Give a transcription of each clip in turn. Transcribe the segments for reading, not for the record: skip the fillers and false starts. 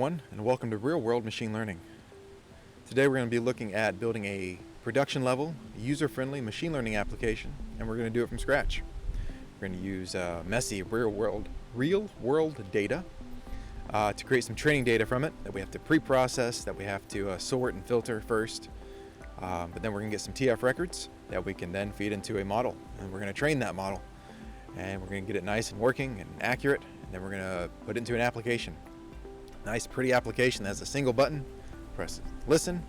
everyone, and welcome to Real World Machine Learning. Today we're going to be looking at building a production-level, user-friendly machine learning application, and we're going to do it from scratch. We're going to use messy real-world data to create some training data from it that we have to pre-process, that we have to sort and filter first. But then we're going to get some TF records that we can then feed into a model, and we're going to train that model, and we're going to get it nice and working and accurate, and then we're going to put it into an application. Nice, pretty application that has a single button. Press listen,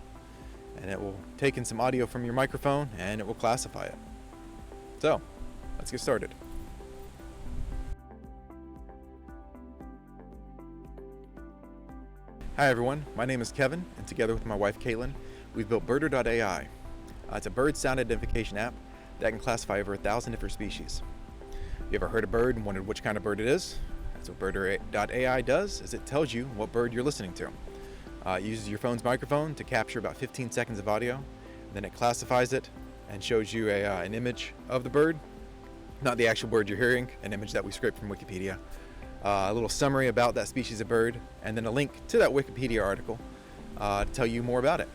and it will take in some audio from your microphone, and it will classify it. So, let's get started. Hi everyone, my name is Kevin, and together with my wife Caitlin, we've built Birder.AI. It's a bird sound identification app that can classify over 1,000 different species. You ever heard a bird and wondered which kind of bird it is? That's what Birder.AI does, is it tells you what bird you're listening to. It uses your phone's microphone to capture about 15 seconds of audio, then it classifies it and shows you an image of the bird, not the actual bird you're hearing, an image that we scraped from Wikipedia, a little summary about that species of bird, and then a link to that Wikipedia article to tell you more about it.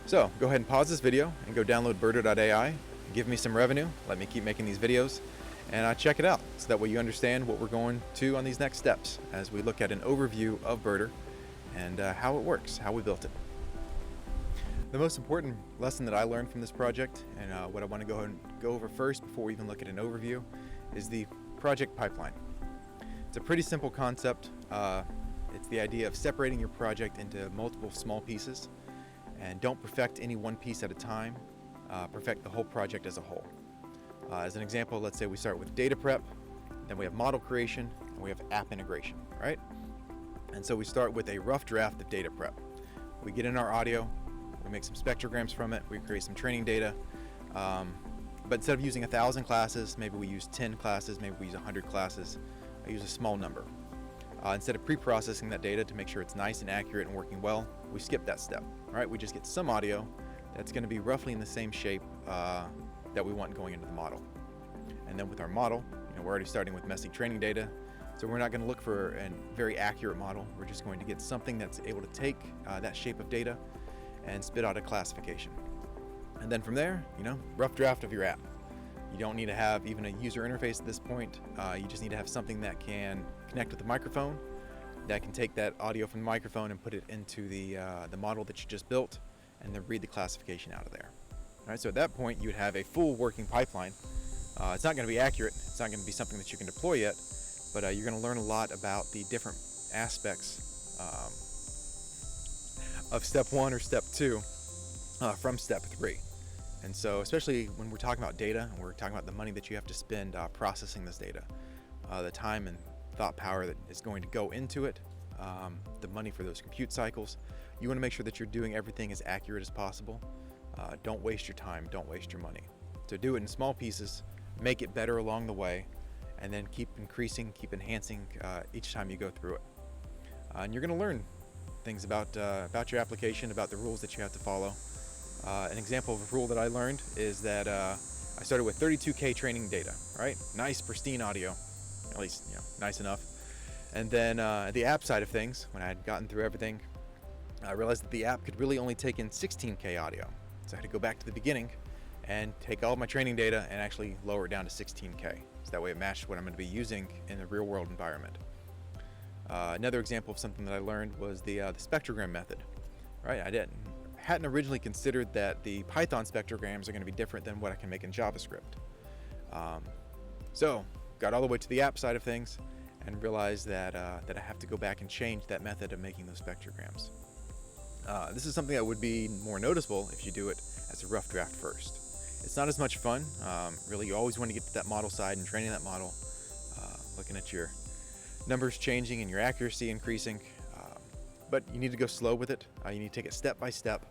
So go ahead and pause this video and go download Birder.AI, give me some revenue, let me keep making these videos, and check it out so that way you understand what we're going to on these next steps as we look at an overview of Birder and how it works, how we built it. The most important lesson that I learned from this project, and what I want to go over first before we even look at an overview, is the project pipeline. It's a pretty simple concept. It's the idea of separating your project into multiple small pieces, and don't perfect any one piece at a time, perfect the whole project as a whole. As an example, let's say we start with data prep, then we have model creation, and we have app integration, right? And so we start with a rough draft of data prep. We get in our audio, we make some spectrograms from it, we create some training data, but instead of using 1,000 classes, maybe we use 10 classes, maybe we use 100 classes. I use a small number. Instead of pre-processing that data to make sure it's nice and accurate and working well, we skip that step, all right? We just get some audio that's going to be roughly in the same shape that we want going into the model. And then with our model, we're already starting with messy training data, so we're not going to look for a very accurate model. We're just going to get something that's able to take that shape of data and spit out a classification. And then from there, rough draft of your app. You don't need to have even a user interface at this point. You just need to have something that can connect with the microphone, that can take that audio from the microphone and put it into the model that you just built, and then read the classification out of there. All right, so at that point, you'd have a full working pipeline. It's not going to be accurate. It's not going to be something that you can deploy yet, but you're going to learn a lot about the different aspects of step 1 or step 2 from step 3. And so especially when we're talking about data, and we're talking about the money that you have to spend processing this data, the time and thought power that is going to go into it, the money for those compute cycles, you want to make sure that you're doing everything as accurate as possible. Don't waste your time, don't waste your money. So do it in small pieces, make it better along the way, and then keep increasing, keep enhancing each time you go through it. And you're going to learn things about your application, about the rules that you have to follow. An example of a rule that I learned is that I started with 32K training data, right? Nice, pristine audio, at least, nice enough. And then the app side of things, when I had gotten through everything, I realized that the app could really only take in 16K audio. So I had to go back to the beginning and take all my training data and actually lower it down to 16K. So that way it matched what I'm going to be using in the real world environment. Another example of something that I learned was the spectrogram method, right? I hadn't originally considered that the Python spectrograms are going to be different than what I can make in JavaScript. So got all the way to the app side of things and realized that I have to go back and change that method of making those spectrograms. This is something that would be more noticeable if you do it as a rough draft first. It's not as much fun. Really, you always want to get to that model side and training that model, looking at your numbers changing and your accuracy increasing. But you need to go slow with it. You need to take it step by step,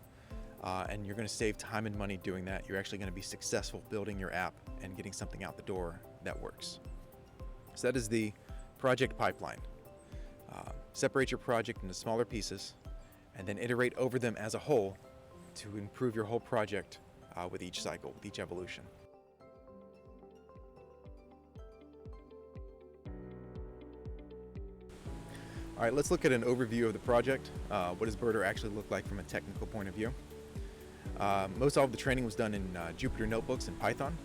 and you're going to save time and money doing that. You're actually going to be successful building your app and getting something out the door that works. So that is the project pipeline. Separate your project into smaller pieces, and then iterate over them as a whole to improve your whole project with each cycle, with each evolution. All right, let's look at an overview of the project. What does Birder actually look like from a technical point of view? Most all of the training was done in Jupyter notebooks and Python.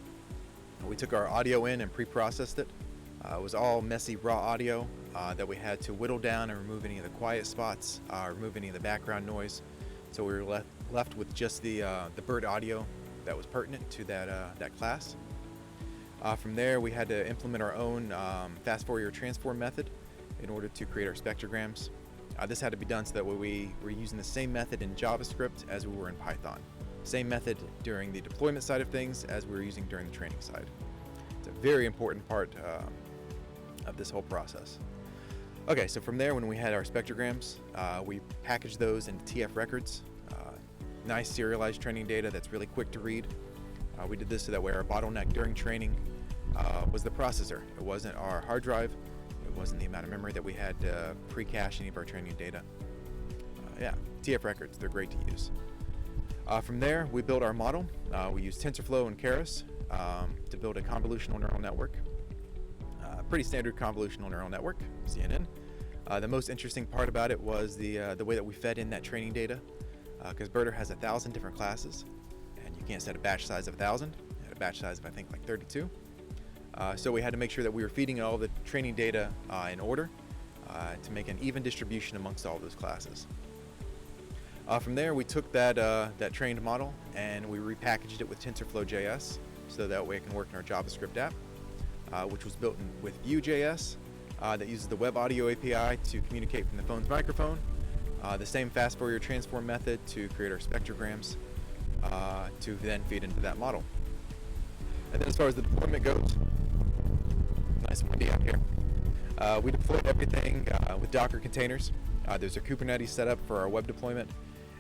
We took our audio in and pre-processed it. It was all messy raw audio that we had to whittle down and remove any of the quiet spots, remove any of the background noise. So we were left with just the bird audio that was pertinent to that class. From there, we had to implement our own fast Fourier transform method in order to create our spectrograms. This had to be done so that we were using the same method in JavaScript as we were in Python. Same method during the deployment side of things as we were using during the training side. It's a very important part of this whole process. Okay, so from there, when we had our spectrograms, we packaged those into TF records. Nice serialized training data that's really quick to read. We did this so that way our bottleneck during training was the processor. It wasn't our hard drive. It wasn't the amount of memory that we had to pre-cache any of our training data. Yeah, TF records, they're great to use. From there, we built our model. We used TensorFlow and Keras to build a convolutional neural network. Pretty standard convolutional neural network, CNN. The most interesting part about it was the way that we fed in that training data, because Birder has 1,000 different classes, and you can't set a batch size of 1,000. It had a batch size of, I think, like 32. So we had to make sure that we were feeding all the training data in order to make an even distribution amongst all of those classes. From there, we took that trained model and we repackaged it with TensorFlow.js so that way it can work in our JavaScript app, which was built with Vue.js that uses the web audio API to communicate from the phone's microphone, the same fast Fourier transform method to create our spectrograms to then feed into that model. And then as far as the deployment goes, nice and windy out here. We deployed everything with Docker containers. There's a Kubernetes setup for our web deployment,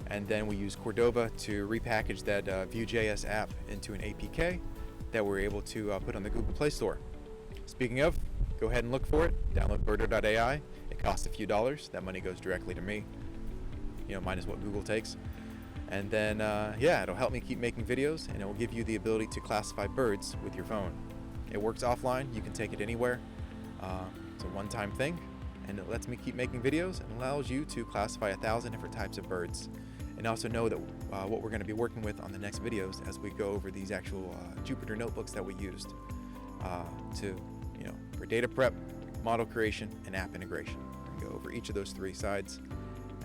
and then we use Cordova to repackage that Vue.js app into an APK that we're able to put on the Google Play Store. Speaking of, go ahead and look for it. Download Birder.AI. It costs a few dollars. That money goes directly to me, minus what Google takes. And then, yeah, it'll help me keep making videos, and it will give you the ability to classify birds with your phone. It works offline. You can take it anywhere. It's a one-time thing, and it lets me keep making videos and allows you to classify 1,000 different types of birds, and also know that what we're going to be working with on the next videos as we go over these actual Jupyter notebooks that we used for data prep, model creation, and app integration. We're going to go over each of those three sides.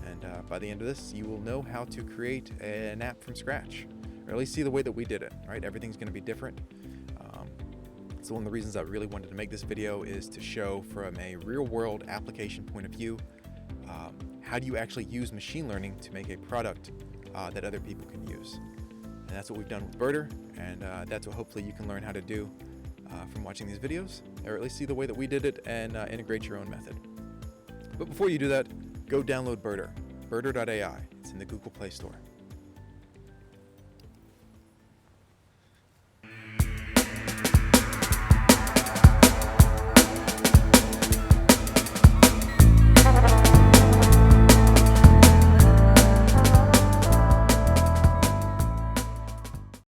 And by the end of this, you will know how to create an app from scratch, or at least see the way that we did it, right? Everything's going to be different. So one of the reasons I really wanted to make this video is to show from a real-world application point of view, how do you actually use machine learning to make a product that other people can use? And that's what we've done with Birder, and that's what hopefully you can learn how to do from watching these videos, or at least see the way that we did it and integrate your own method. But before you do that, go download Birder, Birder.AI. It's in the Google Play Store.